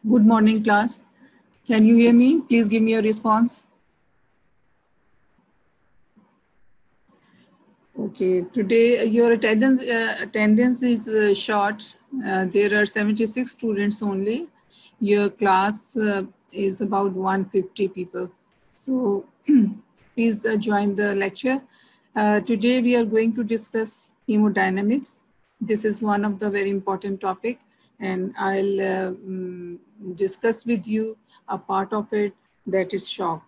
Good morning, class. Can you hear me? Please give me a response. Okay, today your attendance is short. There are 76 students only. Your class is about 150 people. So please join the lecture. Today we are going to discuss hemodynamics. This is one of the very important topic, and I'll discuss with you a part of it, that is shock.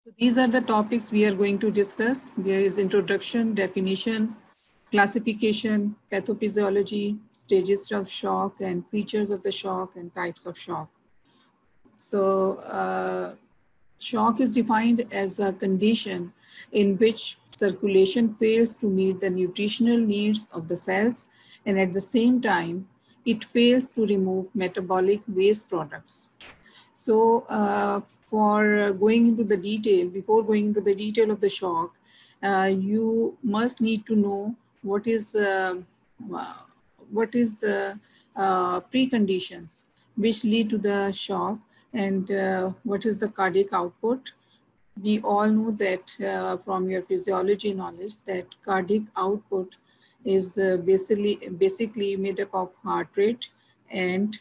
So these are the topics we are going to discuss. There is introduction, definition, classification, pathophysiology, stages of shock, and features of the shock and types of shock. So shock is defined as a condition in which circulation fails to meet the nutritional needs of the cells, and at the same time, it fails to remove metabolic waste products. So for going into the detail, before going into the detail of the shock, you must need to know what is the preconditions which lead to the shock, and what is the cardiac output. We all know that from your physiology knowledge that cardiac output is basically made up of heart rate and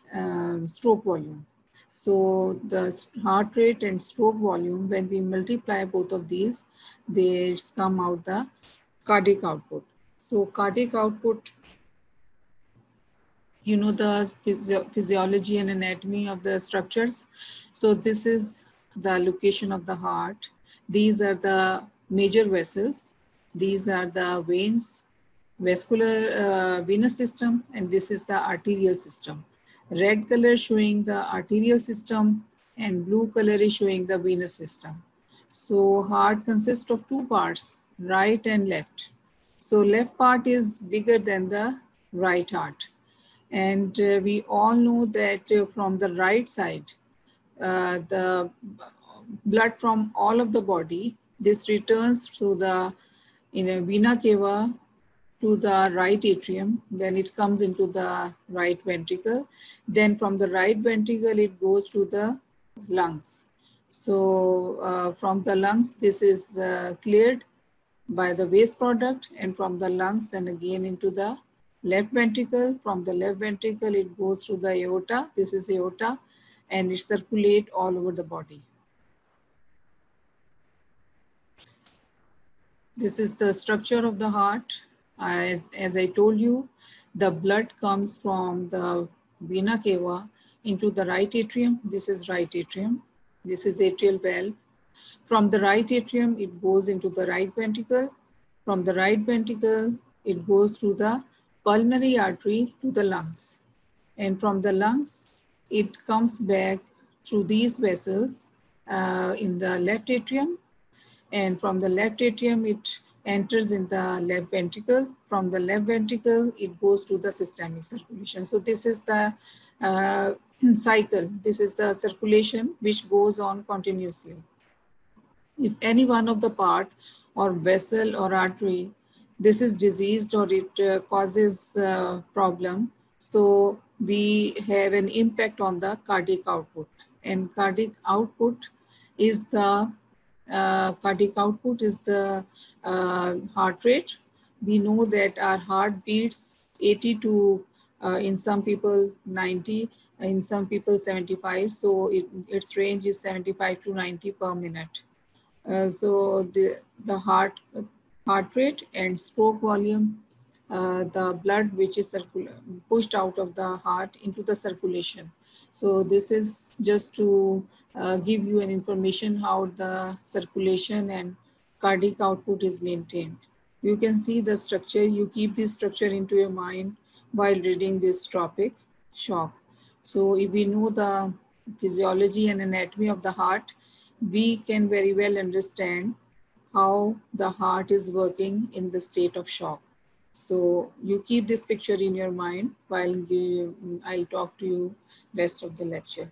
stroke volume. So the heart rate and stroke volume, when we multiply both of these, they come out the cardiac output. So cardiac output, you know the physiology and anatomy of the structures. So this is the location of the heart. These are the major vessels. These are the veins, vascular venous system, and this is the arterial system. Red color showing the arterial system and blue color is showing the venous system. So heart consists of two parts, right and left. So left part is bigger than the right heart. And we all know that from the right side, the blood from all of the body, this returns to the vena cava to the right atrium, then it comes into the right ventricle. Then from the right ventricle, it goes to the lungs. So from the lungs, this is cleared by the waste product, and from the lungs and again into the left ventricle. From the left ventricle, it goes through the aorta. This is aorta, and it circulates all over the body. This is the structure of the heart. As I told you, the blood comes from the vena cava into the right atrium. This is right atrium. This is atrial valve. From the right atrium, it goes into the right ventricle. From the right ventricle, it goes to the pulmonary artery to the lungs. And from the lungs, it comes back through these vessels in the left atrium. And from the left atrium, it enters in the left ventricle. From the left ventricle, it goes to the systemic circulation. So this is the cycle. This is the circulation which goes on continuously. If any one of the part or vessel or artery, this is diseased or it causes problem, so we have an impact on the cardiac output. And cardiac output is the heart rate. We know that our heart beats 80 to in some people 90, in some people 75. So its range is 75 to 90 per minute. So the heart rate and stroke volume, the blood which is pushed out of the heart into the circulation. So this is just to give you an information how the circulation and cardiac output is maintained. You can see the structure. You keep this structure into your mind while reading this topic, shock. So if we know the physiology and anatomy of the heart, we can very well understand how the heart is working in the state of shock. So you keep this picture in your mind while I'll talk to you rest of the lecture.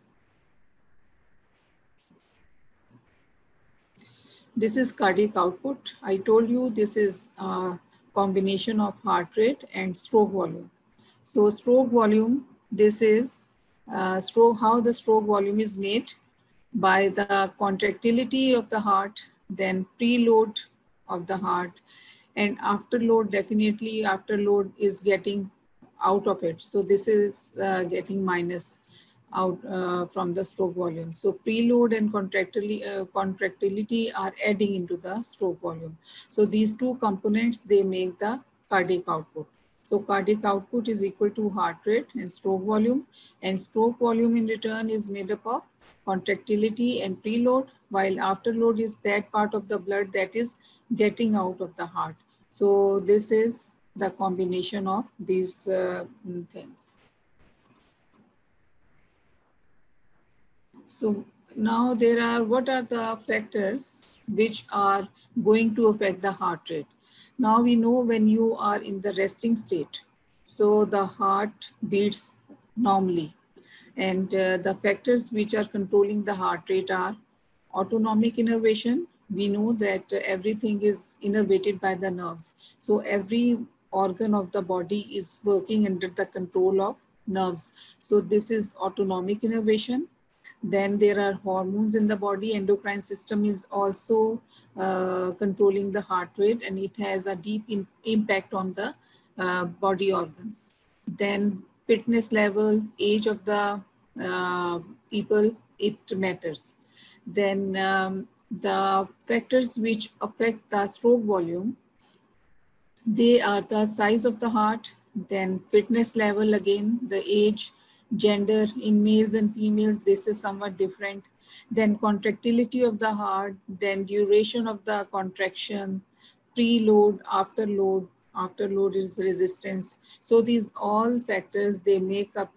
This is cardiac output. I told you this is combination of heart rate and stroke volume. So stroke volume, this is how the stroke volume is made by the contractility of the heart, then preload of the heart, and afterload, definitely afterload is getting out of it. So this is getting minus out from the stroke volume. So preload and contractility are adding into the stroke volume. So these two components, they make the cardiac output. So cardiac output is equal to heart rate and stroke volume, and stroke volume in return is made up of contractility and preload, while afterload is that part of the blood that is getting out of the heart. So this is the combination of these things. So now what are the factors which are going to affect the heart rate? Now we know when you are in the resting state, so the heart beats normally. And the factors which are controlling the heart rate are autonomic innervation. We know that everything is innervated by the nerves. So every organ of the body is working under the control of nerves. So this is autonomic innervation. Then there are hormones in the body. Endocrine system is also controlling the heart rate, and it has a deep impact on the body organs. Then fitness level, age of the people, it matters. Then the factors which affect the stroke volume, they are the size of the heart, then fitness level, again, the age, gender in males and females, this is somewhat different. Then contractility of the heart, then duration of the contraction, preload, afterload. Afterload is resistance. So these all factors, they make up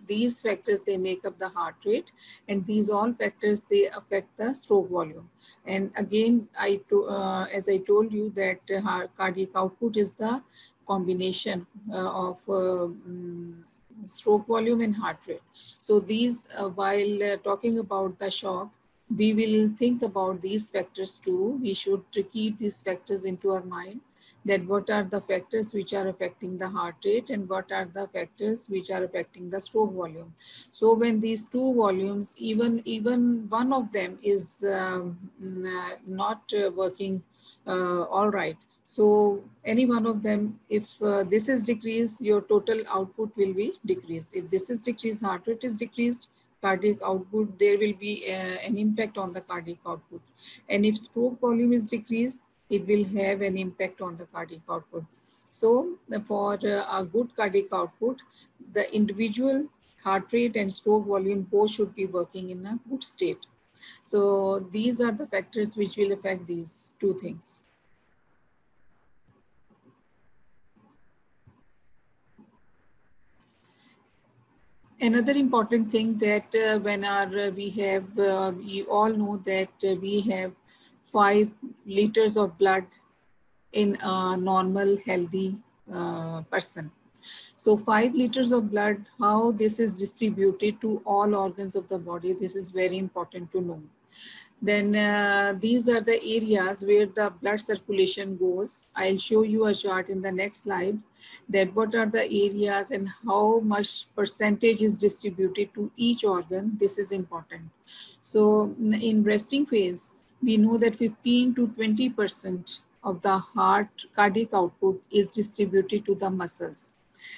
these factors, they make up the heart rate, and these all factors, they affect the stroke volume. And again, as I told you that cardiac output is the combination of stroke volume and heart rate. So these, while talking about the shock, we will think about these factors too. We should keep these factors into our mind, that what are the factors which are affecting the heart rate and what are the factors which are affecting the stroke volume. So when these two volumes, even one of them is not working all right, so any one of them, if this is decreased, your total output will be decreased. If this is decreased, heart rate is decreased, cardiac output, there will be an impact on the cardiac output. And if stroke volume is decreased, it will have an impact on the cardiac output. So for a good cardiac output, the individual heart rate and stroke volume both should be working in a good state. So these are the factors which will affect these two things. Another important thing that we all know that we have 5 liters of blood in a normal healthy person. So 5 liters of blood, how this is distributed to all organs of the body, this is very important to know. Then these are the areas where the blood circulation goes. I'll show you a chart in the next slide that what are the areas and how much percentage is distributed to each organ. This is important. So in resting phase, we know that 15 to 20% of the heart cardiac output is distributed to the muscles.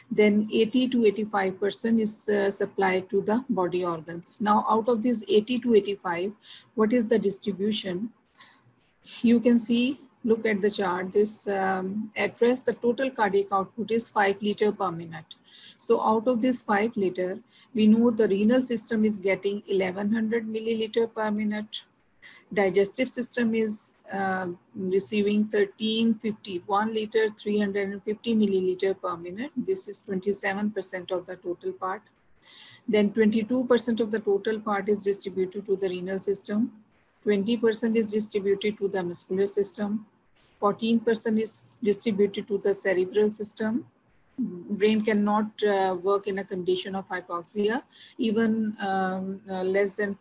Then 80 to 85% is supplied to the body organs. Now, out of this 80 to 85, what is the distribution? You can see, look at the chart, this at rest, the total cardiac output is 5 liter per minute. So out of this 5 liter, we know the renal system is getting 1100 milliliter per minute. Digestive system is receiving 1351 liter, 350 milliliter per minute. This is 27% of the total part. Then 22% of the total part is distributed to the renal system. 20% is distributed to the muscular system. 14% is distributed to the cerebral system. Brain cannot work in a condition of hypoxia. Even less than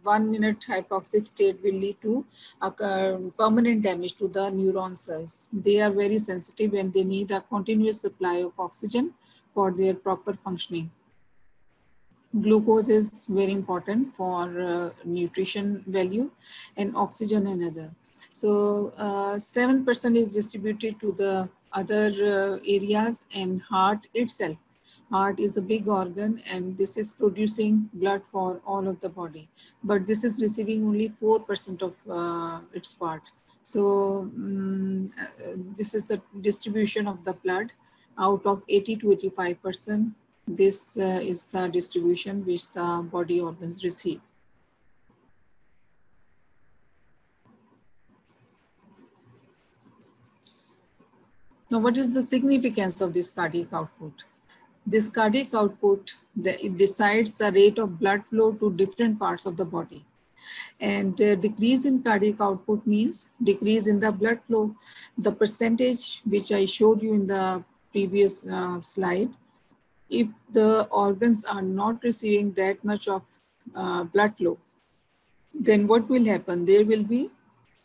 1 minute hypoxic state will lead to permanent damage to the neuron cells. They are very sensitive and they need a continuous supply of oxygen for their proper functioning. Glucose is very important for nutrition value, and oxygen another. So 7% is distributed to the other areas, and heart itself. Heart is a big organ and this is producing blood for all of the body, but this is receiving only 4% of its part. So this is the distribution of the blood out of 80 to 85%. This is the distribution which the body organs receive. Now, what is the significance of this cardiac output? This cardiac output, it decides the rate of blood flow to different parts of the body. And decrease in cardiac output means decrease in the blood flow. The percentage which I showed you in the previous slide, if the organs are not receiving that much of blood flow, then what will happen? There will be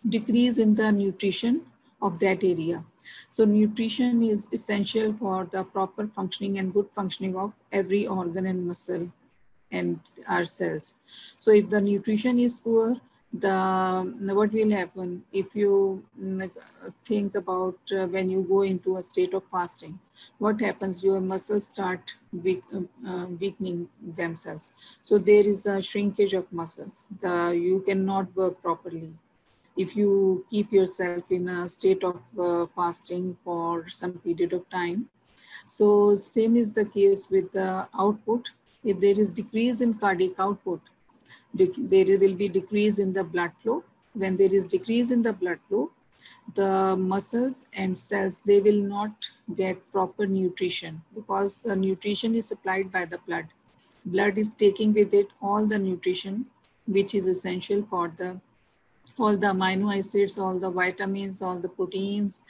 decrease in the nutrition of that area. So nutrition is essential for the proper functioning and good functioning of every organ and muscle and our cells. So if the nutrition is poor, what will happen if you think about when you go into a state of fasting? What happens? Your muscles start weakening themselves. So there is a shrinkage of muscles. You cannot work properly if you keep yourself in a state of fasting for some period of time. So same is the case with the output. If there is decrease in cardiac output, there will be decrease in the blood flow. When there is decrease in the blood flow, the muscles and cells, they will not get proper nutrition because the nutrition is supplied by the blood. Blood is taking with it all the nutrition which is essential for all the amino acids, all the vitamins, all the proteins,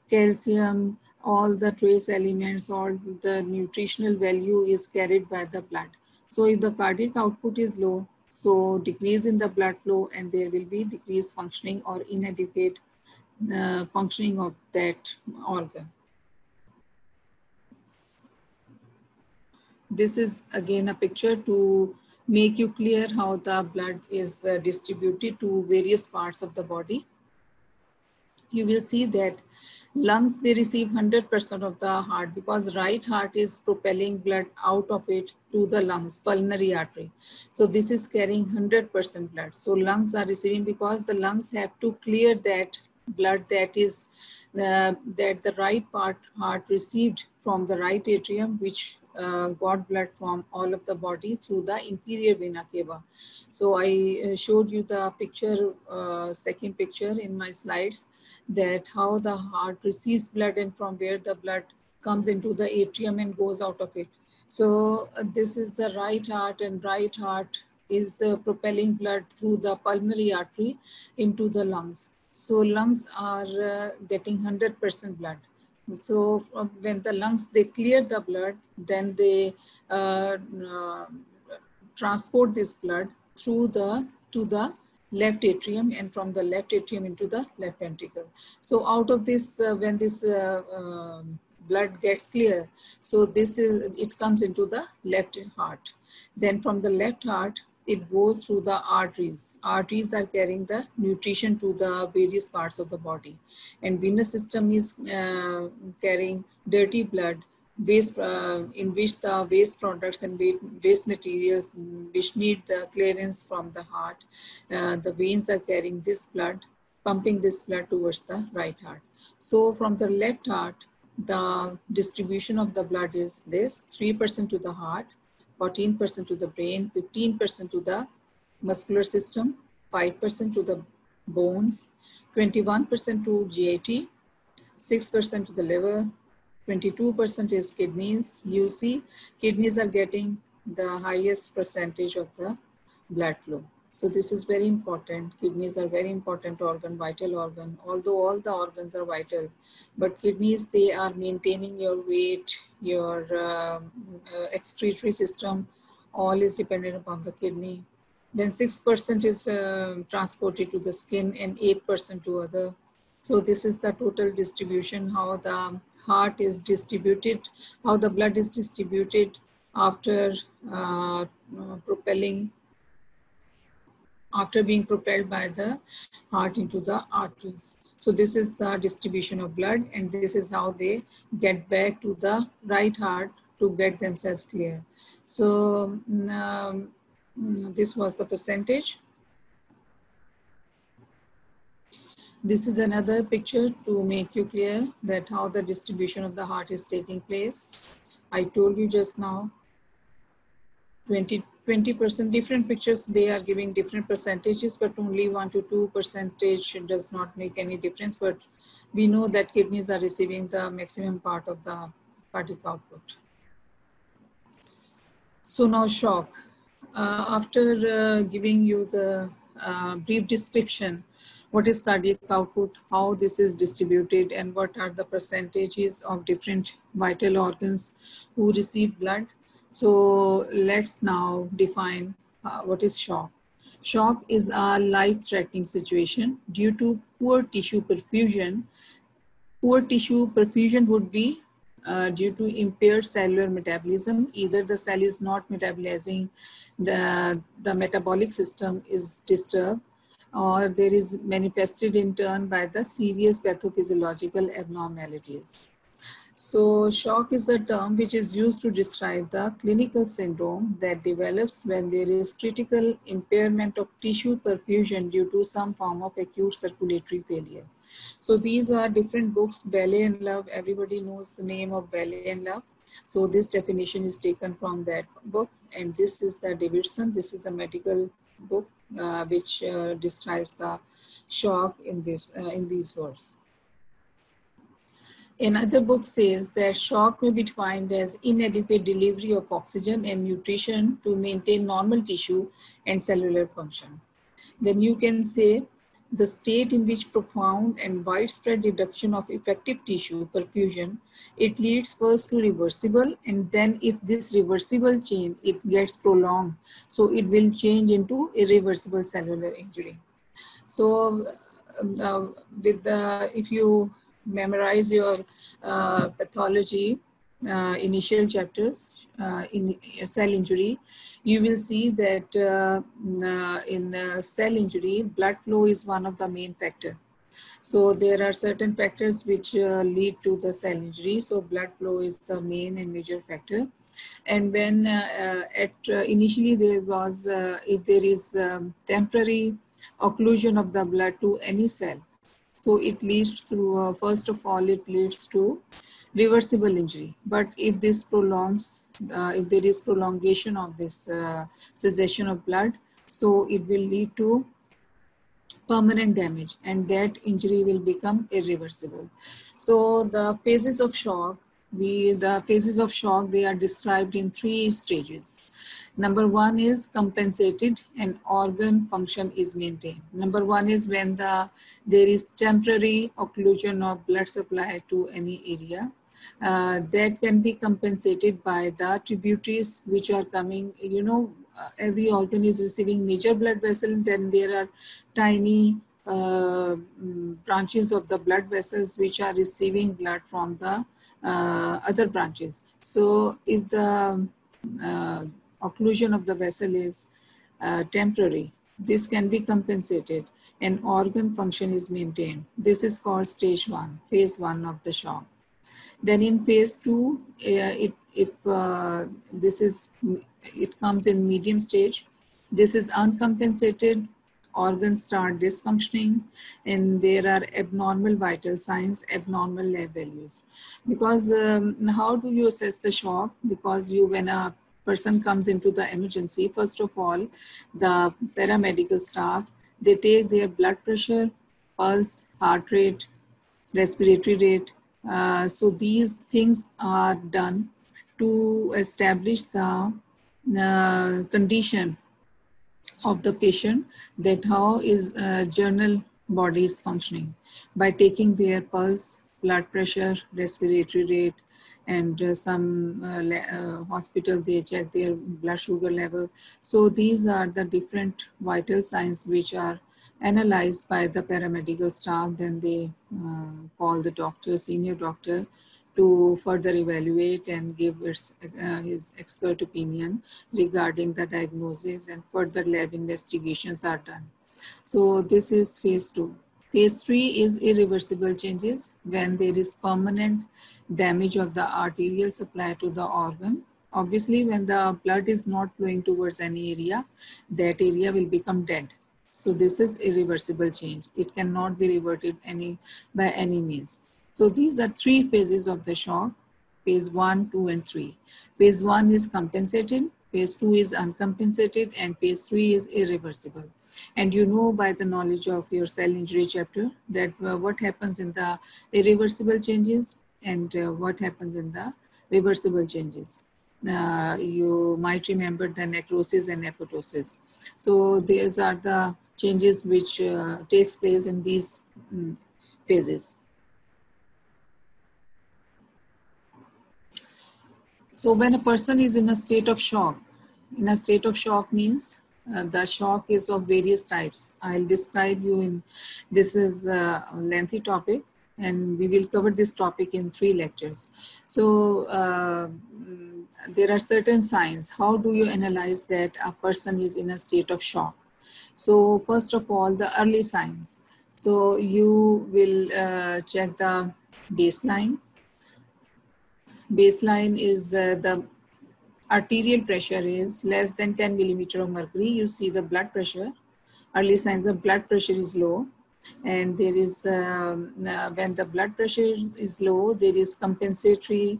calcium, all the trace elements, all the nutritional value is carried by the blood. So if the cardiac output is low, so decrease in the blood flow and there will be decreased functioning or inadequate functioning of that organ. This is again a picture to make you clear how the blood is distributed to various parts of the body. You will see that lungs, they receive 100% of the heart because right heart is propelling blood out of it to the lungs, pulmonary artery. So this is carrying 100% blood. So lungs are receiving because the lungs have to clear that blood that is that the right part heart received from the right atrium, which got blood from all of the body through the inferior vena cava. So I showed you the picture, second picture in my slides, that how the heart receives blood and from where the blood comes into the atrium and goes out of it. So this is the right heart, and right heart is propelling blood through the pulmonary artery into the lungs. So lungs are getting 100% blood. So when the lungs, they clear the blood, then they transport this blood through to the left atrium, and from the left atrium into the left ventricle. So out of this, when this blood gets clear, so it comes into the left heart. Then from the left heart, it goes through the arteries. Arteries are carrying the nutrition to the various parts of the body. And venous system is carrying dirty blood, waste, in which the waste products and waste materials which need the clearance from the heart. The veins are carrying this blood, pumping this blood towards the right heart. So from the left heart, the distribution of the blood is this: 3% to the heart, 14% to the brain, 15% to the muscular system, 5% to the bones, 21% to GIT, 6% to the liver, 22% is kidneys. You see, kidneys are getting the highest percentage of the blood flow. So this is very important. Kidneys are very important organ, vital organ. Although all the organs are vital, but kidneys, they are maintaining your weight, your excretory system, all is dependent upon the kidney. Then 6% is transported to the skin and 8% to other. So this is the total distribution, how the heart is distributed, how the blood is distributed after after being propelled by the heart into the arteries. So this is the distribution of blood, and this is how they get back to the right heart to get themselves clear. So this was the percentage. This is another picture to make you clear that how the distribution of the heart is taking place. I told you just now, 20% different pictures, they are giving different percentages, but only 1 to 2% does not make any difference. But we know that kidneys are receiving the maximum part of the cardiac output. So now shock. After giving you the brief description, what is cardiac output, how this is distributed, and what are the percentages of different vital organs who receive blood. So let's now define what is shock. Shock is a life-threatening situation due to poor tissue perfusion. Poor tissue perfusion would be due to impaired cellular metabolism. Either the cell is not metabolizing, the metabolic system is disturbed, or there is manifested in turn by the serious pathophysiological abnormalities. So shock is a term which is used to describe the clinical syndrome that develops when there is critical impairment of tissue perfusion due to some form of acute circulatory failure. So these are different books, Bailey and Love. Everybody knows the name of Bailey and Love. So this definition is taken from that book. And this is the Davidson. This is a medical book which describes the shock in these words. Another book says that shock may be defined as inadequate delivery of oxygen and nutrition to maintain normal tissue and cellular function. Then you can say the state in which profound and widespread reduction of effective tissue perfusion, it leads first to reversible, and then if this reversible change, it gets prolonged, so it will change into irreversible cellular injury. So if you memorize your pathology initial chapters in cell injury, you will see that in cell injury, blood flow is one of the main factors. So there are certain factors which lead to the cell injury. So blood flow is the main and major factor. And when initially there was, if there is temporary occlusion of the blood to any cell, so it leads to, first of all, it leads to reversible injury. But if this prolongs, if there is prolongation of this cessation of blood, so it will lead to permanent damage, and that injury will become irreversible. So the phases of shock, they are described in 3 stages. Number 1 is compensated and organ function is maintained. Number 1 is when there is temporary occlusion of blood supply to any area. That can be compensated by the tributaries which are coming, every organ is receiving major blood vessel, then there are tiny branches of the blood vessels which are receiving blood from the other branches. So if the occlusion of the vessel is temporary, this can be compensated and organ function is maintained. This is called stage 1, phase 1 of the shock. Then in phase 2, it comes in medium stage. This is uncompensated, organs start dysfunctioning, and there are abnormal vital signs, abnormal lab values. Because how do you assess the shock? Because when a person comes into the emergency, first of all, the paramedical staff, they take their blood pressure, pulse, heart rate, respiratory rate. So these things are done to establish the condition of the patient, that how is general body is functioning by taking their pulse, blood pressure, respiratory rate, and some hospital, they check their blood sugar level. So these are the different vital signs which are analyzed by the paramedical staff. Then they call the doctor, senior doctor, to further evaluate and give his expert opinion regarding the diagnosis, and further lab investigations are done. So this is phase 2. Phase 3 is irreversible changes, when there is permanent damage of the arterial supply to the organ. Obviously, when the blood is not flowing towards any area, that area will become dead. So this is irreversible change. It cannot be reverted by any means. So these are 3 phases of the shock: phase 1, 2, and 3. Phase 1 is compensated, phase 2 is uncompensated, and phase 3 is irreversible. And you know by the knowledge of your cell injury chapter that what happens in the irreversible changes and what happens in the reversible changes. You might remember the necrosis and apoptosis. So these are the changes which takes place in these phases. So when a person is in a state of shock means the shock is of various types. I'll describe you in, this is a lengthy topic, and we will cover this topic in 3 lectures. So there are certain signs. How do you analyze that a person is in a state of shock? So first of all, the early signs. So you will check the baseline. Baseline is the arterial pressure is less than 10 millimeter of mercury. You see the blood pressure. Early signs of blood pressure is low, and there is when the blood pressure is low, there is compensatory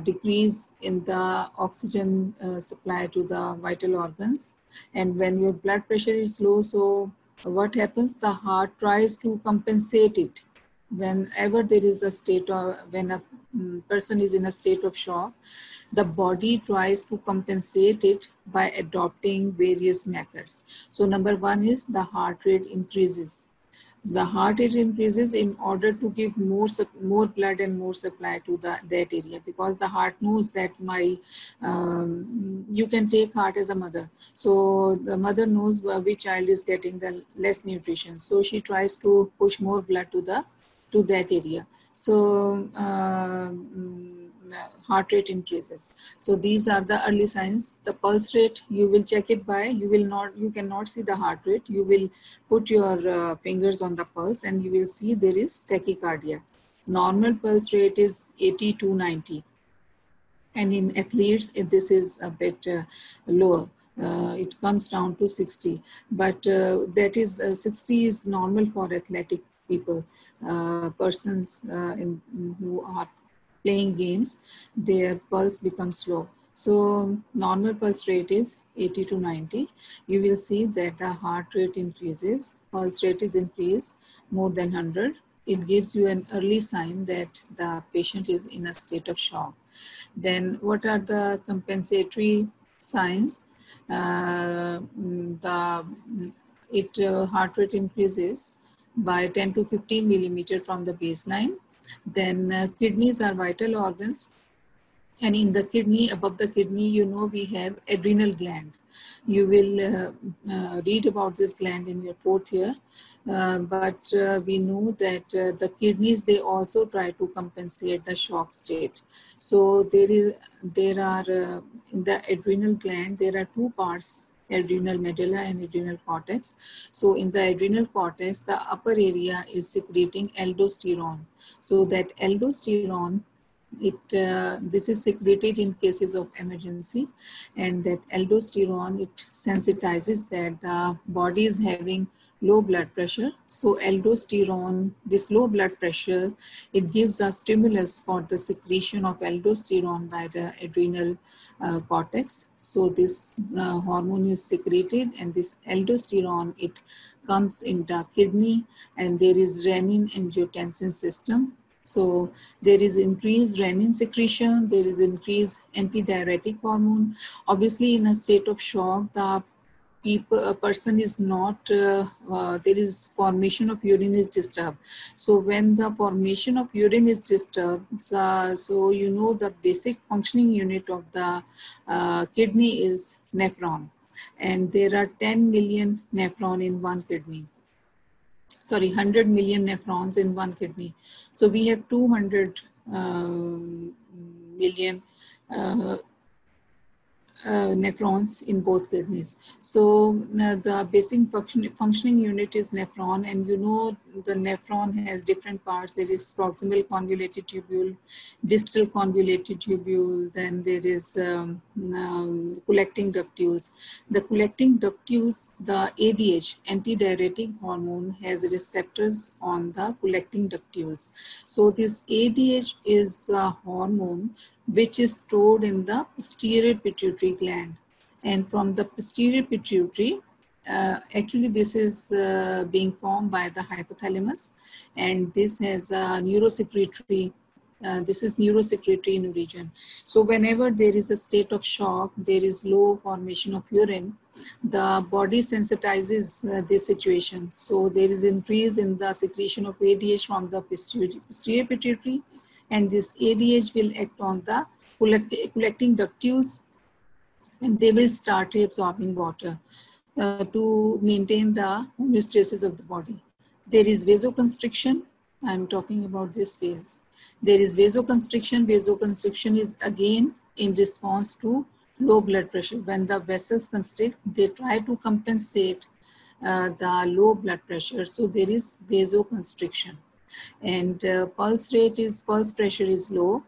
decrease in the oxygen supply to the vital organs. And when your blood pressure is low, so what happens? The heart tries to compensate it. Whenever there is a state of, when a person is in a state of shock, the body tries to compensate it by adopting various methods. So number 1 is the heart rate increases. The heart rate increases in order to give more blood and more supply to that area, because the heart knows that you can take heart as a mother. So the mother knows which child is getting the less nutrition. So she tries to push more blood to that area. So heart rate increases. So these are the early signs. The pulse rate, you will check it by, you cannot see the heart rate. You will put your fingers on the pulse and you will see there is tachycardia. Normal pulse rate is 80 to 90. And in athletes, this is a bit lower. It comes down to 60. But that is 60 is normal for athletic people, persons who are playing games, their pulse becomes slow. So normal pulse rate is 80 to 90. You will see that the heart rate increases, pulse rate is increased more than 100. It gives you an early sign that the patient is in a state of shock. Then what are the compensatory signs? Heart rate increases by 10 to 15 millimeter from the baseline. Then kidneys are vital organs, and in the kidney, above the kidney, you know, we have adrenal gland. You will read about this gland in your 4th year, but we know that the kidneys, they also try to compensate the shock state. So there are in the adrenal gland, there are 2 parts, adrenal medulla and adrenal cortex. So in the adrenal cortex, the upper area is secreting aldosterone. So that aldosterone, this is secreted in cases of emergency, and that aldosterone, it sensitizes that the body is having low blood pressure. So aldosterone, this low blood pressure, it gives a stimulus for the secretion of aldosterone by the adrenal cortex. So this hormone is secreted, and this aldosterone, it comes in the kidney, and there is renin-angiotensin system. So there is increased renin secretion, there is increased antidiuretic hormone. Obviously, in a state of shock, the a person is not, there is formation of urine is disturbed. So when the formation of urine is disturbed, so you know the basic functioning unit of the kidney is nephron. And there are 10 million nephron in one kidney. Sorry, 100 million nephrons in one kidney. So we have 200 million nephrons in both kidneys. So the basic functioning unit is nephron, and you know the nephron has different parts. There is proximal convoluted tubule, distal convoluted tubule, then there is collecting ductules. The collecting ductules, the ADH, antidiuretic hormone, has receptors on the collecting ductules. So this ADH is a hormone which is stored in the posterior pituitary gland. And from the posterior pituitary, actually this is being formed by the hypothalamus, and this has a neurosecretory, this is neurosecretory neurogen. So whenever there is a state of shock, there is low formation of urine, the body sensitizes this situation. So there is increase in the secretion of ADH from the posterior pituitary, and this ADH will act on the collecting ductules, and they will start reabsorbing water to maintain the homeostasis of the body. There is vasoconstriction. I'm talking about this phase. There is vasoconstriction. Vasoconstriction is again in response to low blood pressure. When the vessels constrict, they try to compensate the low blood pressure. So there is vasoconstriction. And pulse pressure is low,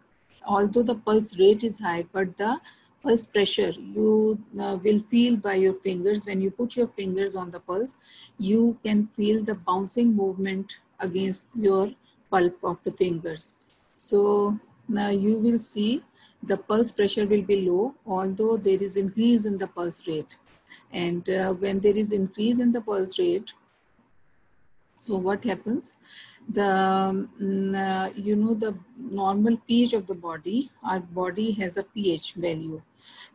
although the pulse rate is high, but the pulse pressure you will feel by your fingers. When you put your fingers on the pulse, you can feel the bouncing movement against your pulp of the fingers. So now you will see the pulse pressure will be low, although there is increase in the pulse rate. And when there is increase in the pulse rate, so what happens? The you know the normal pH of the body, our body has a pH value.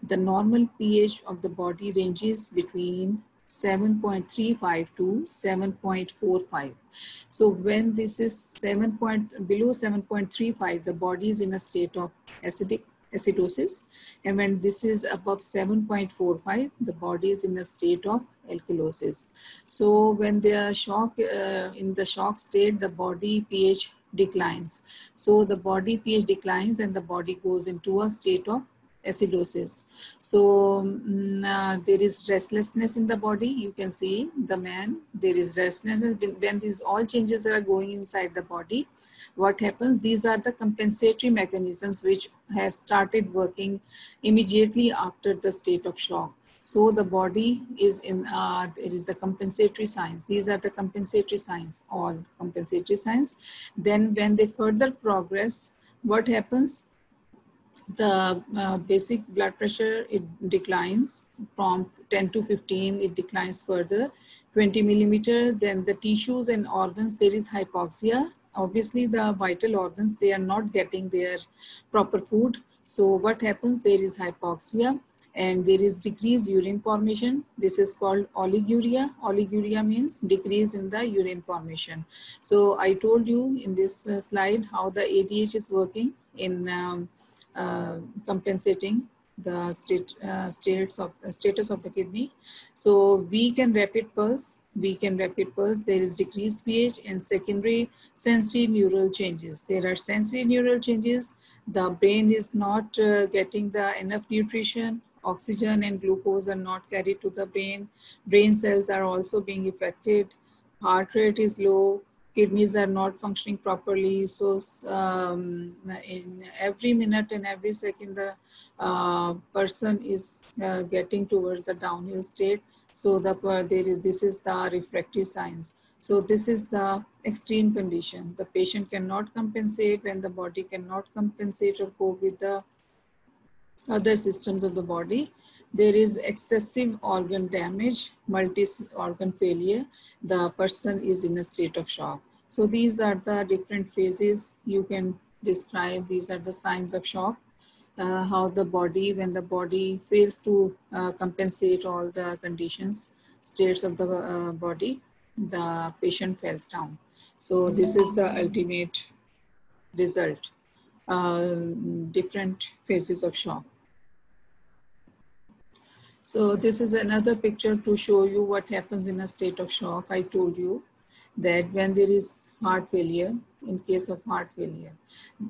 The normal pH of the body ranges between 7.35 to 7.45. So when this is below 7.35, the body is in a state of acidosis, and when this is above 7.45, the body is in a state of alkalosis. So when they are in the shock state, the body pH declines. So the body pH declines and the body goes into a state of acidosis. So there is restlessness in the body. You can see the man, there is restlessness. When these all changes are going inside the body, what happens? These are the compensatory mechanisms which have started working immediately after the state of shock. So the body is in, there is a compensatory signs. These are the compensatory signs, all compensatory signs. Then when they further progress, what happens? The basic blood pressure, it declines from 10 to 15, it declines further, 20 millimeter. Then the tissues and organs, there is hypoxia. Obviously the vital organs, they are not getting their proper food. So what happens? There is hypoxia and there is decreased urine formation. This is called oliguria. Oliguria means decrease in the urine formation. So I told you in this slide how the ADH is working in compensating the status of the kidney. So weak and rapid pulse, there is decreased pH and secondary sensory neural changes. There are sensory neural changes. The brain is not getting the enough nutrition. Oxygen and glucose are not carried to the brain. Brain cells are also being affected. Heart rate is low. Kidneys are not functioning properly. So in every minute and every second, the person is getting towards a downhill state. So this is the refractory signs. So this is the extreme condition. The patient cannot compensate. When the body cannot compensate or cope with the other systems of the body, there is excessive organ damage, multi-organ failure. The person is in a state of shock. So these are the different phases you can describe. These are the signs of shock. how the body, when the body fails to compensate all the conditions, states of the body, the patient falls down. So this is the ultimate result, different phases of shock. So this is another picture to show you what happens in a state of shock. I told you that when there is heart failure, in case of heart failure,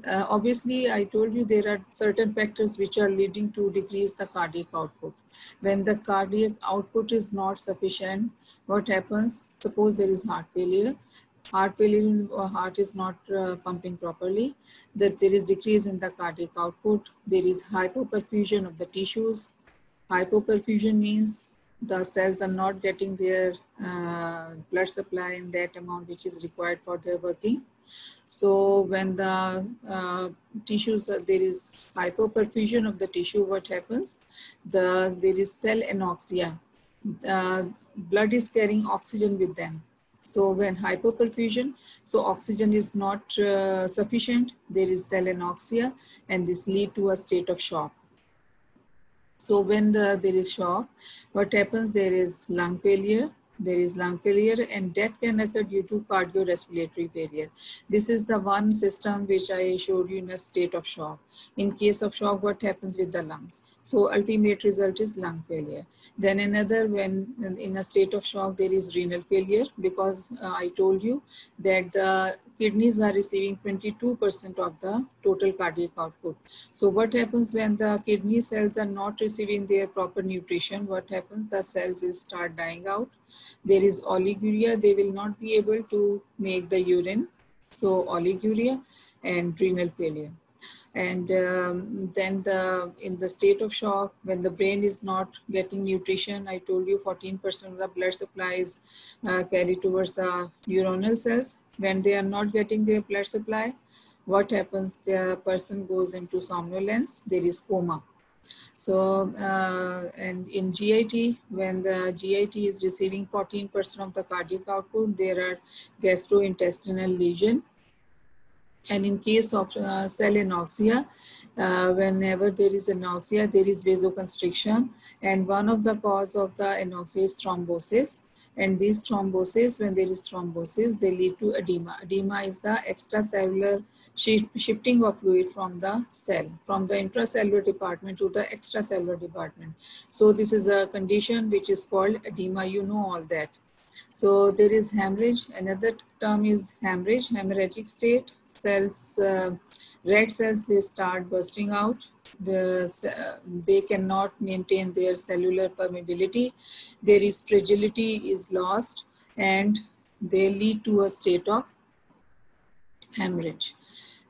obviously I told you there are certain factors which are leading to decrease the cardiac output. When the cardiac output is not sufficient, what happens? Suppose there is heart failure, or heart is not pumping properly, that there is decrease in the cardiac output, there is hypoperfusion of the tissues. Hypoperfusion means the cells are not getting their blood supply in that amount which is required for their working. So when the tissues, there is hypoperfusion of the tissue, what happens? There is cell anoxia. Blood is carrying oxygen with them. So when hypoperfusion, so oxygen is not sufficient, there is cell anoxia, and this lead to a state of shock. So when there is shock, what happens? There is lung failure. There is lung failure, and death can occur due to cardiorespiratory failure. This is the one system which I showed you in a state of shock. In case of shock, what happens with the lungs? So ultimate result is lung failure. Then another, when in a state of shock, there is renal failure, because I told you that the kidneys are receiving 22% of the total cardiac output. So what happens when the kidney cells are not receiving their proper nutrition? What happens? The cells will start dying out. There is oliguria. They will not be able to make the urine. So oliguria and renal failure. And then in the state of shock, when the brain is not getting nutrition, I told you 14% of the blood supply is carried towards the neuronal cells. When they are not getting their blood supply, what happens? The person goes into somnolence, there is coma. So, and in GIT, when the GIT is receiving 14% of the cardiac output, there are gastrointestinal lesion. And in case of cell anoxia, whenever there is anoxia, there is vasoconstriction. And one of the cause of the anoxia is thrombosis. And these thrombosis, when there is thrombosis, they lead to edema. Edema is the extracellular shifting of fluid from the cell, from the intracellular department to the extracellular department. So this is a condition which is called edema. You know all that. So there is hemorrhage. Another term is hemorrhage, hemorrhagic state. Cells, red cells, they start bursting out. They cannot maintain their cellular permeability. Their fragility is lost, and they lead to a state of hemorrhage.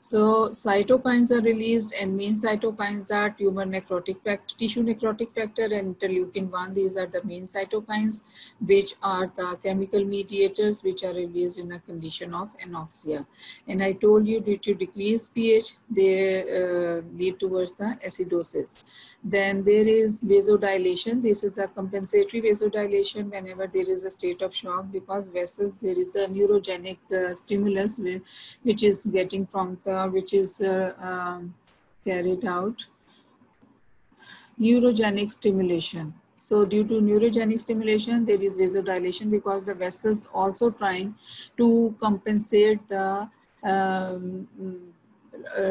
So cytokines are released, and main cytokines are tumor necrotic factor, tissue necrotic factor, and interleukin-1. These are the main cytokines, which are the chemical mediators which are released in a condition of anoxia. And I told you, due to decreased pH, they lead towards the acidosis. Then there is vasodilation. This is a compensatory vasodilation whenever there is a state of shock, because vessels, there is a neurogenic stimulus which is getting from the, which is carried out, neurogenic stimulation. So due to neurogenic stimulation, there is vasodilation, because the vessels also trying to compensate the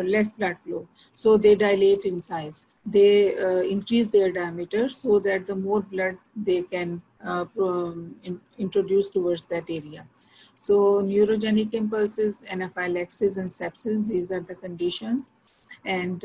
less blood flow. So they dilate in size. They increase their diameter so that the more blood they can introduce towards that area. So neurogenic impulses, anaphylaxis and sepsis, these are the conditions. And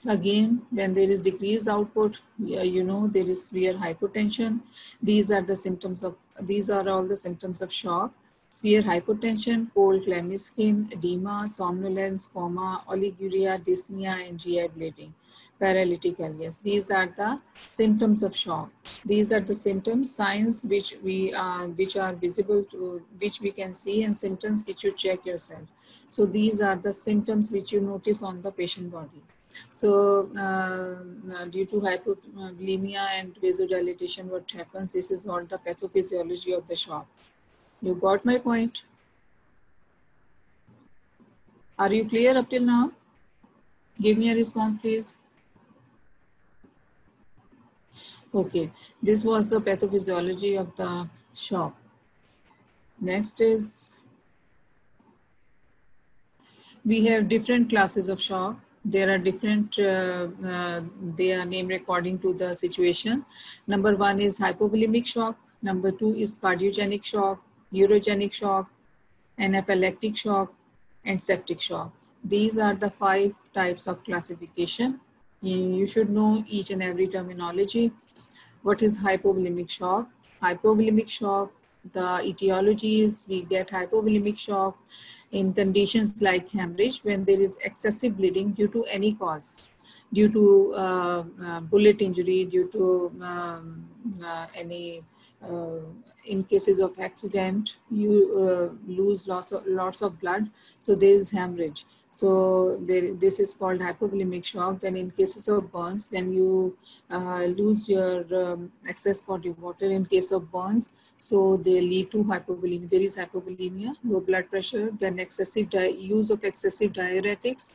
again, when there is decreased output, you know, there is severe hypotension. These are the symptoms of, these are all the symptoms of shock. Severe hypotension, cold clammy skin, edema, somnolence, coma, oliguria, dyspnea, and GI bleeding, paralytic alias. These are the symptoms of shock. These are the symptoms, signs which are visible to, which we can see, and symptoms which you check yourself. So these are the symptoms which you notice on the patient body. So due to hypovolemia and vasodilatation, what happens? This is all the pathophysiology of the shock. You got my point? Are you clear up till now? Give me a response, please. Okay, this was the pathophysiology of the shock. Next is, we have different classes of shock. There are different, they are named according to the situation. Number one is hypovolemic shock. Number two is cardiogenic shock, neurogenic shock, anaphylactic shock, and septic shock. These are the 5 types of classification. You should know each and every terminology. What is hypovolemic shock? Hypovolemic shock, the etiology is we get hypovolemic shock in conditions like hemorrhage when there is excessive bleeding due to any cause, due to bullet injury, due to any in cases of accident, you lose lots of blood, so there is hemorrhage. So this is called hypovolemic shock. Then in cases of burns, when you lose your excess body water in case of burns, so they lead to hypovolemia. There is hypovolemia, low blood pressure, then excessive use of excessive diuretics.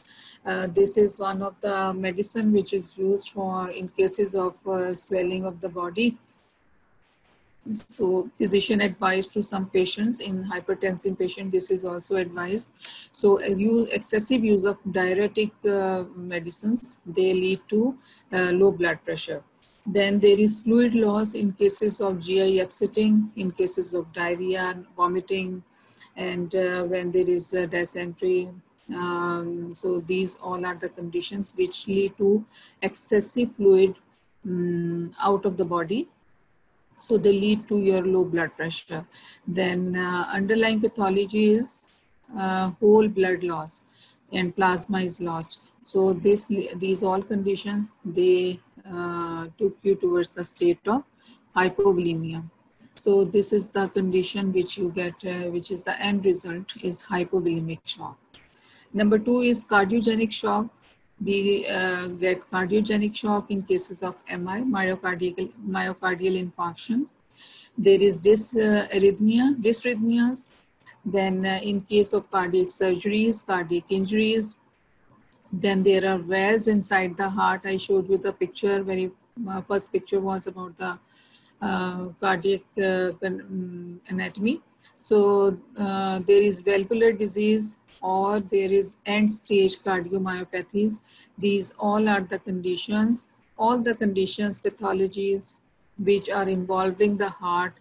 This is one of the medicine which is used for in cases of swelling of the body. So physician advised to some patients, in hypertensive patient, this is also advised. So excessive use of diuretic medicines, they lead to low blood pressure. Then there is fluid loss in cases of GI upsetting, in cases of diarrhea, vomiting, and when there is dysentery. So these all are the conditions which lead to excessive fluid out of the body. So they lead to your low blood pressure. Then underlying pathology is whole blood loss and plasma is lost. So these all conditions, they took you towards the state of hypovolemia. So this is the condition which you get, which is the end result is hypovolemic shock. Number 2 is cardiogenic shock. We get cardiogenic shock in cases of MI, myocardial infarction. There is dysrhythmias. Then in case of cardiac surgeries, cardiac injuries. Then there are valves inside the heart. I showed you the picture. First picture was about the cardiac anatomy. So there is valvular disease, or there is end-stage cardiomyopathies. These all are the conditions, pathologies which are involving the heart,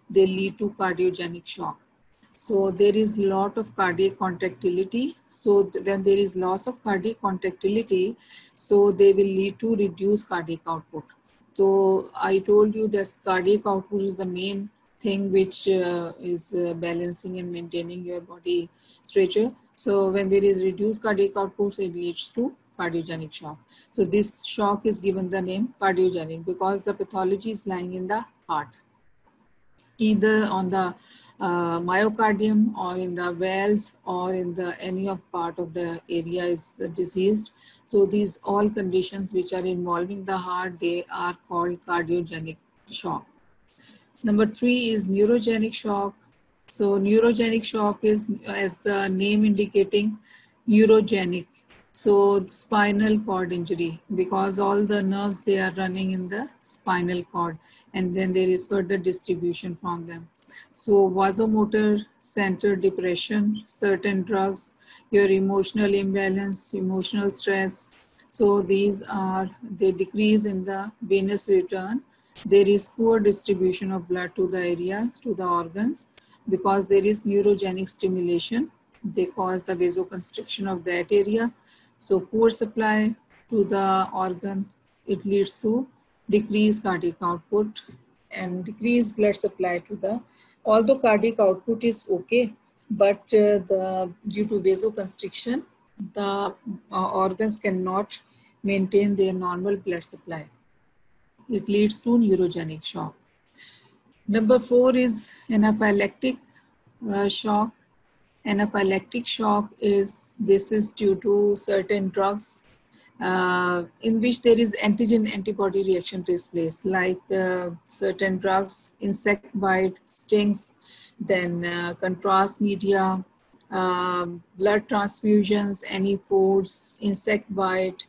they lead to cardiogenic shock. So there is lot of cardiac contractility. So when there is loss of cardiac contractility, so they will lead to reduced cardiac output. So I told you that cardiac output is the main thing which is balancing and maintaining your body structure. So when there is reduced cardiac output, it leads to cardiogenic shock. So this shock is given the name cardiogenic because the pathology is lying in the heart, either on the myocardium or in the valves or in the any of part of the area is diseased. So these all conditions which are involving the heart, they are called cardiogenic shock. Number 3 is neurogenic shock. So neurogenic shock is, as the name indicating, neurogenic. So spinal cord injury, because all the nerves, they are running in the spinal cord, and then there is further distribution from them. So vasomotor center depression, certain drugs, your emotional imbalance, emotional stress. So these are, they decrease in the venous return. There is poor distribution of blood to the areas, to the organs, because there is neurogenic stimulation. They cause the vasoconstriction of that area. So poor supply to the organ, it leads to decreased cardiac output and decreased blood supply to the, although cardiac output is okay, but due to vasoconstriction, the organs cannot maintain their normal blood supply. It leads to neurogenic shock. Number 4 is anaphylactic shock. Anaphylactic shock is, this is due to certain drugs in which there is antigen-antibody reaction takes place, like certain drugs, insect bite, stings, then contrast media, blood transfusions, any foods, insect bite,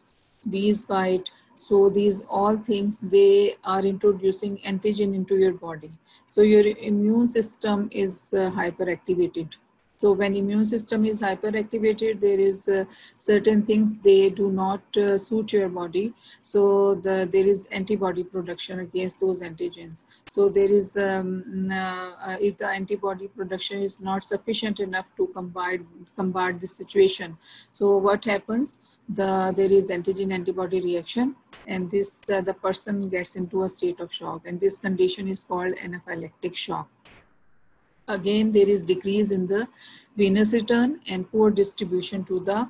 bees bite. So these all things, they are introducing antigen into your body. So your immune system is hyperactivated. So when immune system is hyperactivated, there is certain things they do not suit your body. So there is antibody production against those antigens. So there is, if the antibody production is not sufficient enough to combat this situation, so what happens? There is antigen antibody reaction, and this the person gets into a state of shock, and this condition is called anaphylactic shock. Again, there is decrease in the venous return and poor distribution to the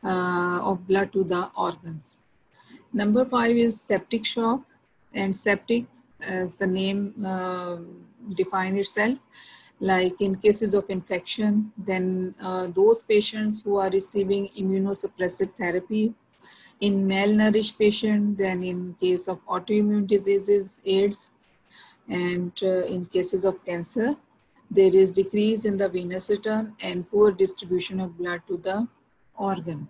of blood to the organs. Number 5 is septic shock, and septic, as the name define itself, like in cases of infection, then those patients who are receiving immunosuppressive therapy, in malnourished patient, then in case of autoimmune diseases, AIDS, and in cases of cancer, there is decrease in the venous return and poor distribution of blood to the organ.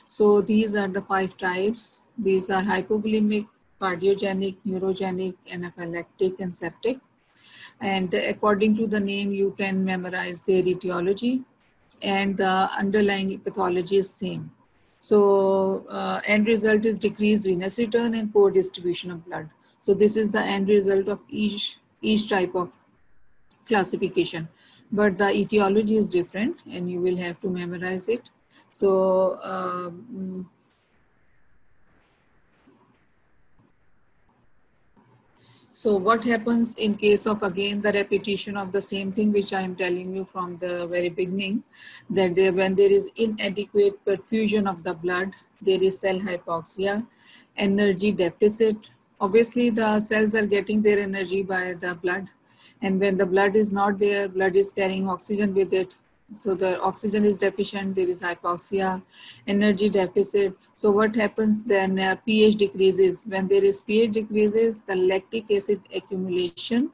So these are the 5 types. These are hypovolemic, cardiogenic, neurogenic, anaphylactic, and septic. And according to the name, you can memorize their etiology, and the underlying pathology is same. So end result is decreased venous return and poor distribution of blood. So this is the end result of each type of classification, but the etiology is different, and you will have to memorize it. So so what happens in case of, again, the repetition of the same thing which I am telling you from the very beginning, that when there is inadequate perfusion of the blood, there is cell hypoxia, energy deficit. Obviously, the cells are getting their energy by the blood, and when the blood is not there, blood is carrying oxygen with it. So the oxygen is deficient, there is hypoxia, energy deficit. So what happens then? pH decreases. When there is pH decreases, the lactic acid accumulation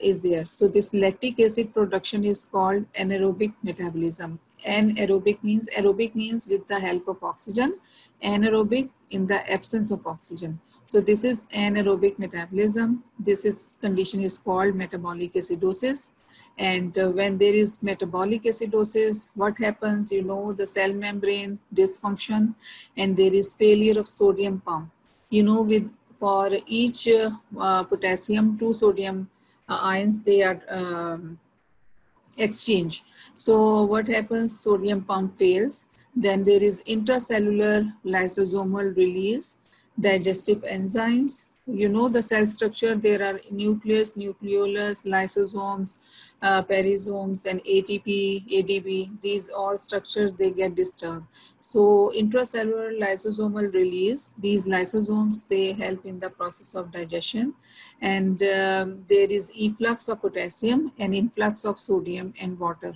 is there. So this lactic acid production is called anaerobic metabolism. Aerobic means with the help of oxygen, anaerobic in the absence of oxygen. So this is anaerobic metabolism. This condition is called metabolic acidosis. And when there is metabolic acidosis, what happens? The cell membrane dysfunction, and there is failure of sodium pump. For each potassium, 2 sodium ions, they are exchange. So what happens? Sodium pump fails. Then there is intracellular lysosomal release, digestive enzymes. The cell structure, there are nucleus, nucleolus, lysosomes, perisomes, and ATP, ADP. These all structures, they get disturbed. So intracellular lysosomal release, these lysosomes, they help in the process of digestion. And there is efflux of potassium and influx of sodium and water.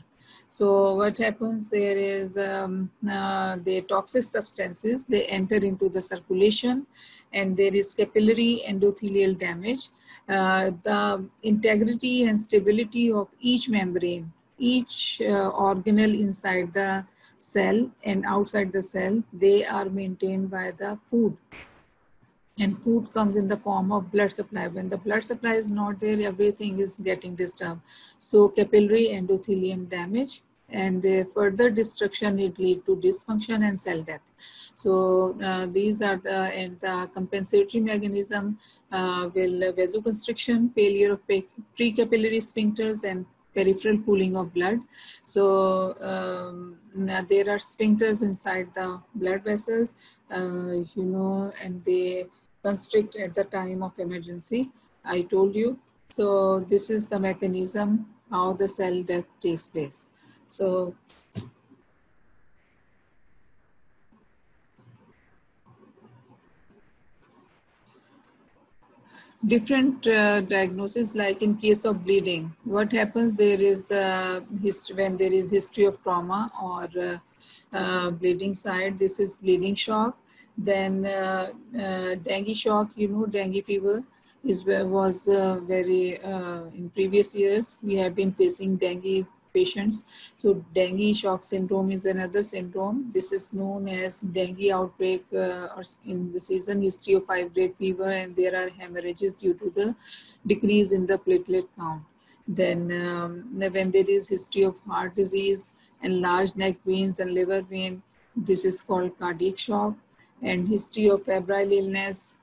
So what happens? There is the toxic substances, they enter into the circulation, and there is capillary endothelial damage. The integrity and stability of each membrane, each organelle inside the cell and outside the cell, they are maintained by the food. And food comes in the form of blood supply. When the blood supply is not there, everything is getting disturbed. So capillary endothelium damage, and the further destruction, it lead to dysfunction and cell death. So these are the compensatory mechanism will vasoconstriction, failure of precapillary sphincters, and peripheral pooling of blood. So there are sphincters inside the blood vessels, and they constrict at the time of emergency, I told you. So this is the mechanism how the cell death takes place. So different diagnosis, like in case of bleeding, what happens? There is when there is history of trauma or bleeding side, this is bleeding shock. Then dengue shock, dengue fever was very in previous years we have been facing dengue patients. So dengue shock syndrome is another syndrome. This is known as dengue outbreak or in the season history of 5-grade fever, and there are hemorrhages due to the decrease in the platelet count. Then when there is history of heart disease and large neck veins and liver vein, this is called cardiac shock. And history of febrile illness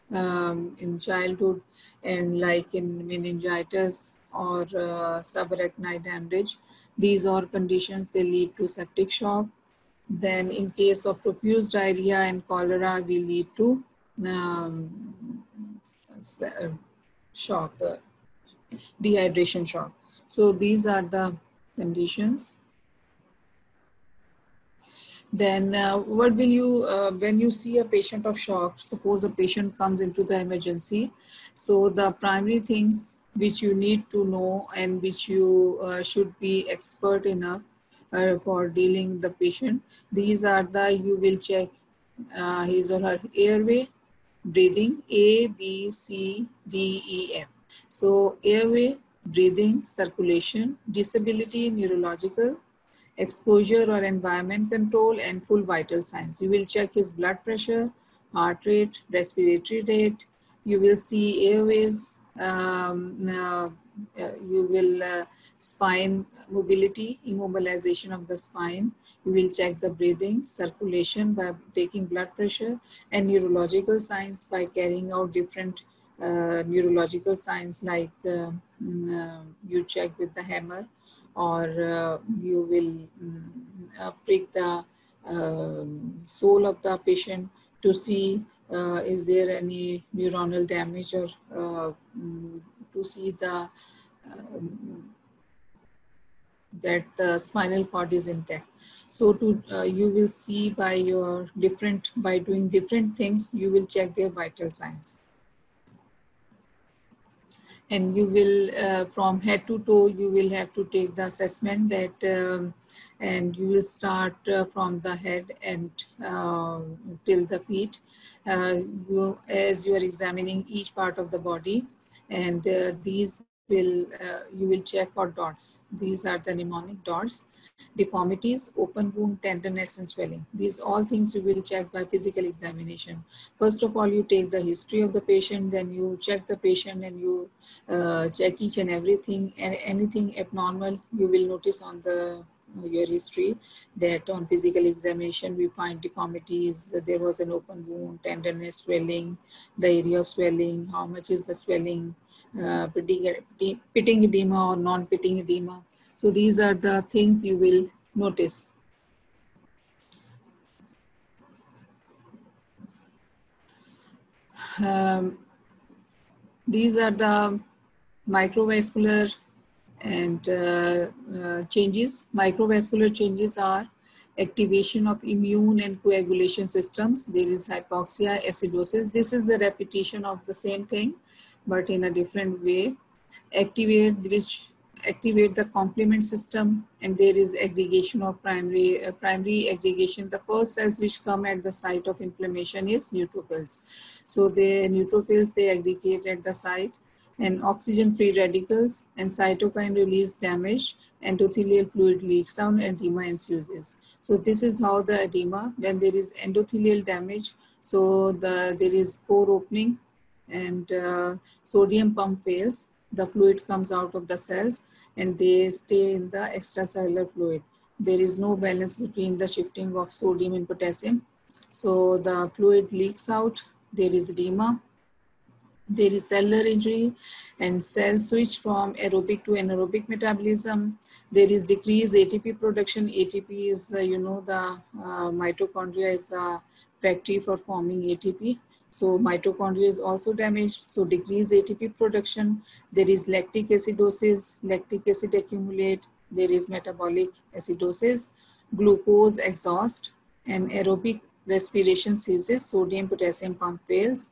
in childhood, and like in meningitis or subarachnoid hemorrhage. These are conditions, they lead to septic shock. Then in case of profuse diarrhea and cholera, we lead to shock, dehydration shock. So these are the conditions. Then what will you, when you see a patient of shock, suppose a patient comes into the emergency. So the primary things which you need to know and which you should be expert enough for dealing with the patient. These are the, you will check his or her airway, breathing, A, B, C, D, E, F. So airway, breathing, circulation, disability, neurological, exposure or environment control, and full vital signs. You will check his blood pressure, heart rate, respiratory rate. You will see airways. You will spine mobility, immobilization of the spine. You will check the breathing, circulation by taking blood pressure, and neurological signs by carrying out different neurological signs like you check with the hammer, or you will prick the soul of the patient to see is there any neuronal damage, or to see the that the spinal cord is intact. So to you will see by your by doing different things, you will check their vital signs. And you will, from head to toe, you will have to take the assessment that, and you will start from the head and till the feet. As you are examining each part of the body, and these will, you will check for dots. These are the mnemonic dots. Deformities, open wound, tenderness, and swelling. These all things you will check by physical examination. First of all, you take the history of the patient, then you check the patient, and you check each and everything, and anything abnormal you will notice on the your history, that on physical examination we find deformities, there was an open wound, tenderness, swelling, the area of swelling, how much is the swelling, pitting edema or non-pitting edema. So these are the things you will notice. These are the microvascular and changes. Microvascular changes are activation of immune and coagulation systems. There is hypoxia, acidosis. This is a repetition of the same thing, but in a different way. Activate the complement system, and there is aggregation of primary aggregation. The first cells which come at the site of inflammation is neutrophils. So the neutrophils, they aggregate at the site, and oxygen free radicals and cytokine release damage, endothelial fluid leaks out, edema ensues. So this is how the edema, when there is endothelial damage, so there is pore opening, and sodium pump fails, the fluid comes out of the cells and they stay in the extracellular fluid. There is no balance between the shifting of sodium and potassium. So the fluid leaks out, there is edema, there is cellular injury, and cells switch from aerobic to anaerobic metabolism. There is decreased ATP production. ATP is, the mitochondria is the factory for forming ATP. So mitochondria is also damaged, so decreased ATP production. There is lactic acidosis, lactic acid accumulate. There is metabolic acidosis, glucose exhaust, and aerobic respiration ceases, sodium potassium pump fails.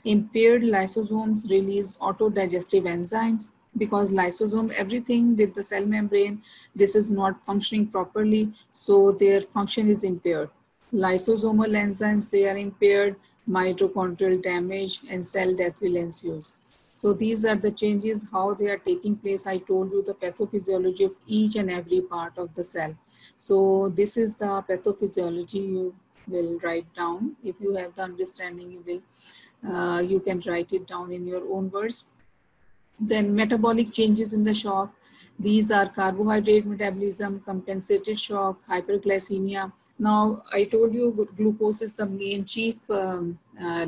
Impaired lysosomes release autodigestive enzymes, because lysosome, everything with the cell membrane, this is not functioning properly, so their function is impaired. Lysosomal enzymes, they are impaired, mitochondrial damage, and cell death will ensue. So these are the changes, how they are taking place. I told you the pathophysiology of each and every part of the cell. So this is the pathophysiology you will write down. If you have the understanding, you can write it down in your own words. Then metabolic changes in the shock. These are carbohydrate metabolism, compensated shock, hyperglycemia. Now, I told you glucose is the main chief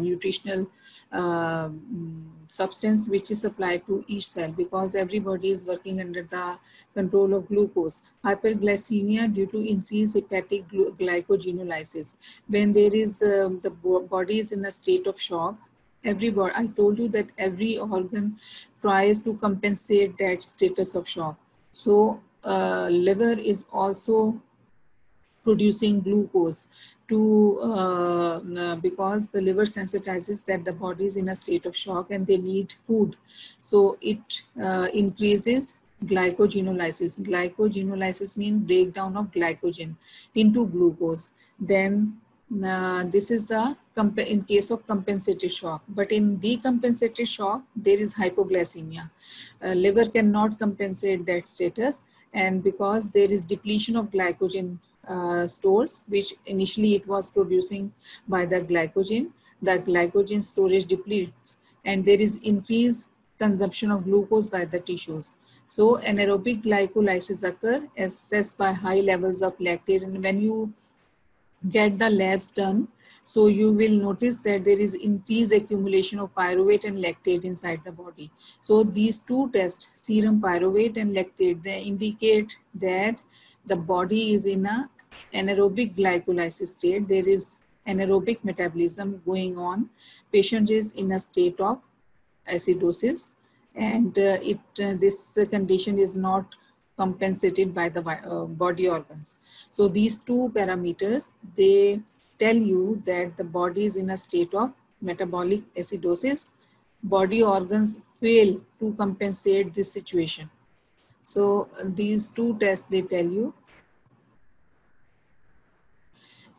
nutritional substance which is supplied to each cell, because everybody is working under the control of glucose. Hyperglycemia due to increased hepatic glycogenolysis. When there is the body is in a state of shock, I told you that every organ tries to compensate that status of shock. So liver is also producing glucose to because the liver sensitizes that the body is in a state of shock and they need food. So it increases glycogenolysis. Glycogenolysis means breakdown of glycogen into glucose. Then this is the in case of compensated shock, but in decompensated shock there is hypoglycemia. Liver cannot compensate that status, and because there is depletion of glycogen stores, which initially it was producing by the glycogen storage depletes, and there is increased consumption of glucose by the tissues. So anaerobic glycolysis occur assessed by high levels of lactate. And when you get the labs done, so you will notice that there is increased accumulation of pyruvate and lactate inside the body. So these two tests, serum pyruvate and lactate, they indicate that the body is in a anaerobic glycolysis state. There is anaerobic metabolism going on. Patient is in a state of acidosis, and this condition is not compensated by the body organs. So these two parameters, they tell you that the body is in a state of metabolic acidosis. Body organs fail to compensate this situation. So these two tests, they tell you.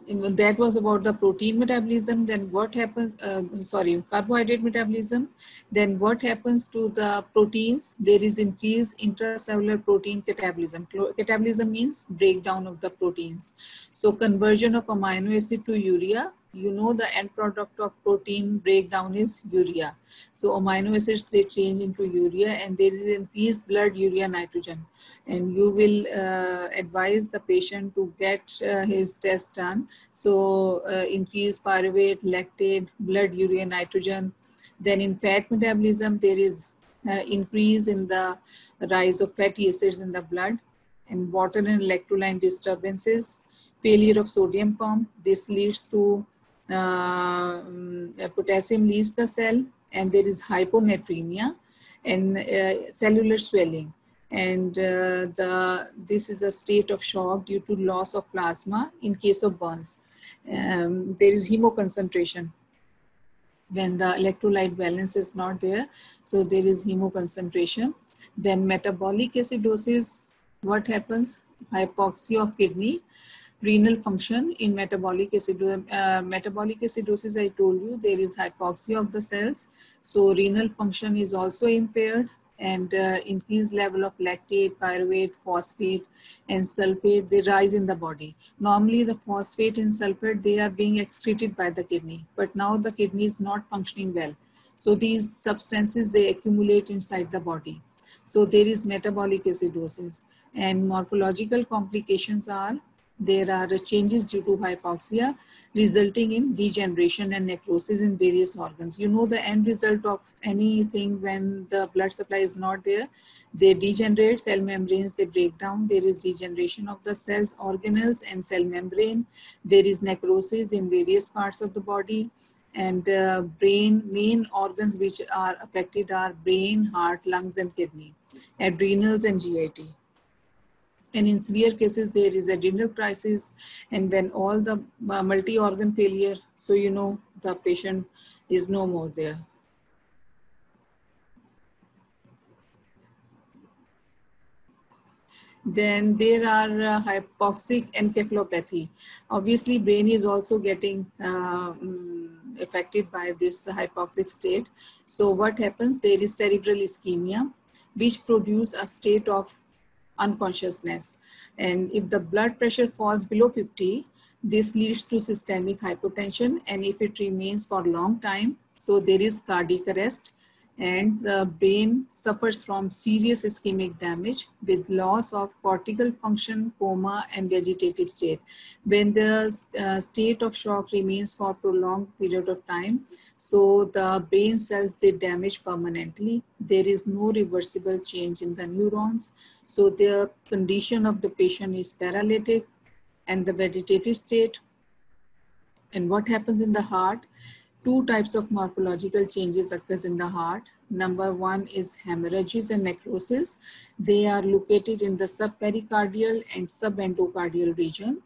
That was about the protein metabolism. Then what happens, carbohydrate metabolism. Then what happens to the proteins? There is increased intracellular protein catabolism. Catabolism means breakdown of the proteins. So conversion of amino acid to urea. You know the end product of protein breakdown is urea. So amino acids, they change into urea, and there is increased blood urea nitrogen. And you will advise the patient to get his test done. So increase pyruvate, lactate, blood urea nitrogen. Then in fat metabolism, there is increase in the rise of fatty acids in the blood, and water and electrolyte disturbances, failure of sodium pump. This leads to potassium leaves the cell, and there is hyponatremia and cellular swelling. And this is a state of shock due to loss of plasma in case of burns. There is hemoconcentration when the electrolyte balance is not there, so there is hemoconcentration. Then metabolic acidosis, what happens? Hypoxia of kidney, renal function. In metabolic acidosis, I told you there is hypoxia of the cells, so renal function is also impaired, and increased level of lactate, pyruvate, phosphate, and sulfate, they rise in the body. Normally the phosphate and sulfate, they are being excreted by the kidney, but now the kidney is not functioning well. So these substances, they accumulate inside the body. So there is metabolic acidosis, and morphological complications are, there are changes due to hypoxia resulting in degeneration and necrosis in various organs. You know the end result of anything when the blood supply is not there, they degenerate, cell membranes, they break down, there is degeneration of the cells, organelles and cell membrane, there is necrosis in various parts of the body, and brain, main organs which are affected are brain, heart, lungs and kidney, adrenals and GIT. And in severe cases, there is adrenal crisis, and when all the multi-organ failure, so you know the patient is no more there. Then there are hypoxic encephalopathy. Obviously, brain is also getting affected by this hypoxic state. So what happens? There is cerebral ischemia, which produce a state of unconsciousness. And if the blood pressure falls below 50, this leads to systemic hypotension. And if it remains for a long time, so there is cardiac arrest, and the brain suffers from serious ischemic damage with loss of cortical function, coma, and vegetative state. When the state of shock remains for a prolonged period of time, so the brain cells, they damage permanently. There is no reversible change in the neurons. So the condition of the patient is paralytic and the vegetative state. And what happens in the heart? Two types of morphological changes occurs in the heart. Number one is hemorrhages and necrosis. They are located in the subpericardial and subendocardial region.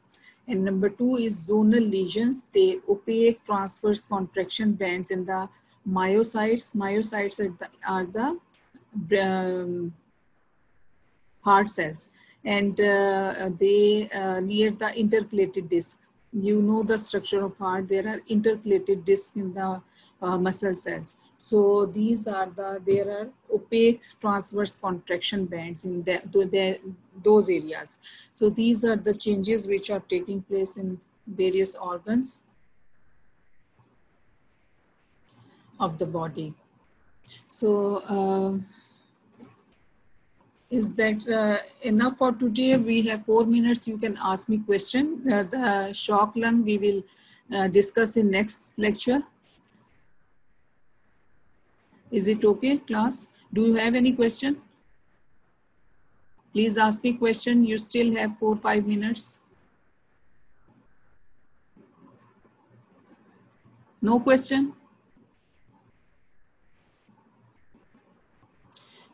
And number two is zonal lesions. They opaque transverse contraction bands in the myocytes. Myocytes are the heart cells, and they near the intercalated disc. You know the structure of heart. There are intercalated discs in the muscle cells. So these are there are opaque transverse contraction bands in those areas. So these are the changes which are taking place in various organs of the body. So is that enough for today? We have 4 minutes. You can ask me question. The shock lung we will discuss in next lecture. Is it okay, class? Do you have any question? Please ask me question. You still have 4-5 minutes. No question?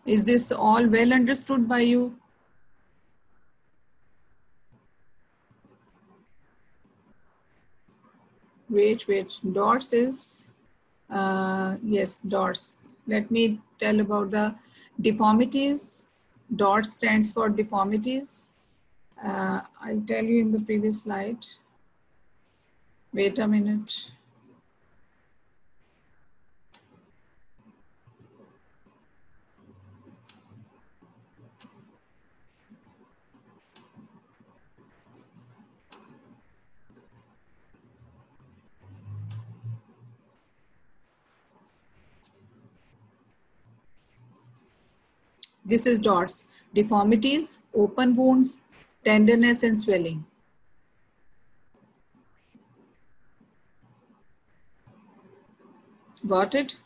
Is this all well understood by you? Wait, DORS is, yes, DORS. Let me tell about the deformities. DORS stands for deformities. I'll tell you in the previous slide. Wait a minute. This is DORS. Deformities, open wounds, tenderness and swelling. Got it?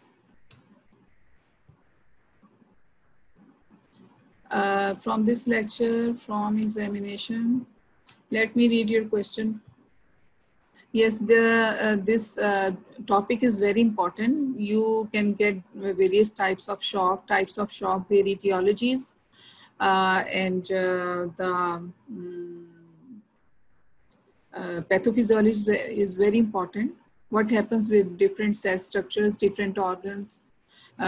From this lecture, from examination, let me read your question. Yes, this topic is very important. You can get various types of shock, their etiologies, and the pathophysiology is very important. What happens with different cell structures, different organs.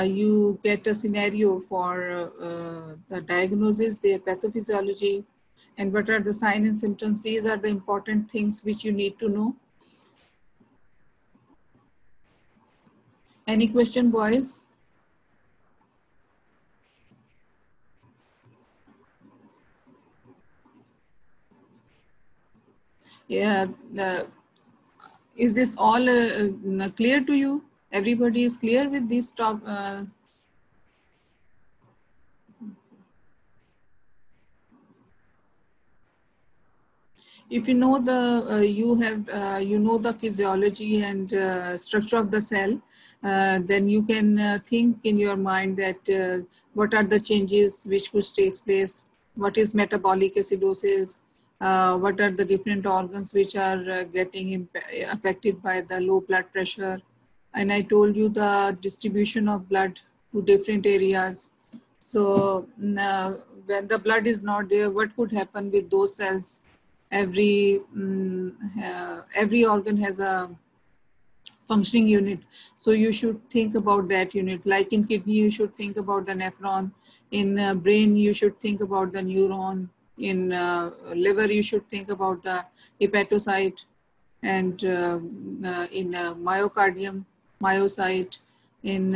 You get a scenario for the diagnosis, their pathophysiology, and what are the signs and symptoms. These are the important things which you need to know. Any question, boys? Yeah, is this all clear to you? Everybody is clear with this topic? If you know the you know the physiology and structure of the cell, then you can think in your mind that what are the changes which could take place, what is metabolic acidosis, what are the different organs which are getting affected by the low blood pressure. And I told you the distribution of blood to different areas. So when the blood is not there, what could happen with those cells? Every organ has a functioning unit. So you should think about that unit. Like in kidney, you should think about the nephron. In brain, you should think about the neuron. In liver, you should think about the hepatocyte. and in myocardium, myocyte. In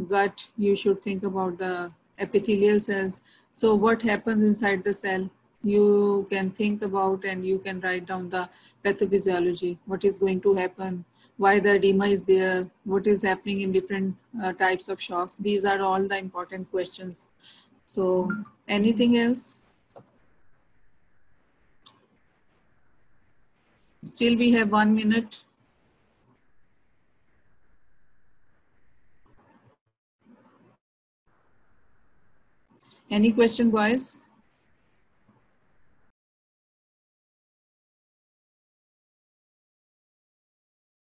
gut, you should think about the epithelial cells. So what happens inside the cell? You can think about and you can write down the pathophysiology, what is going to happen, why the edema is there, what is happening in different types of shocks. These are all the important questions. So anything else? Still we have 1 minute. Any question, guys?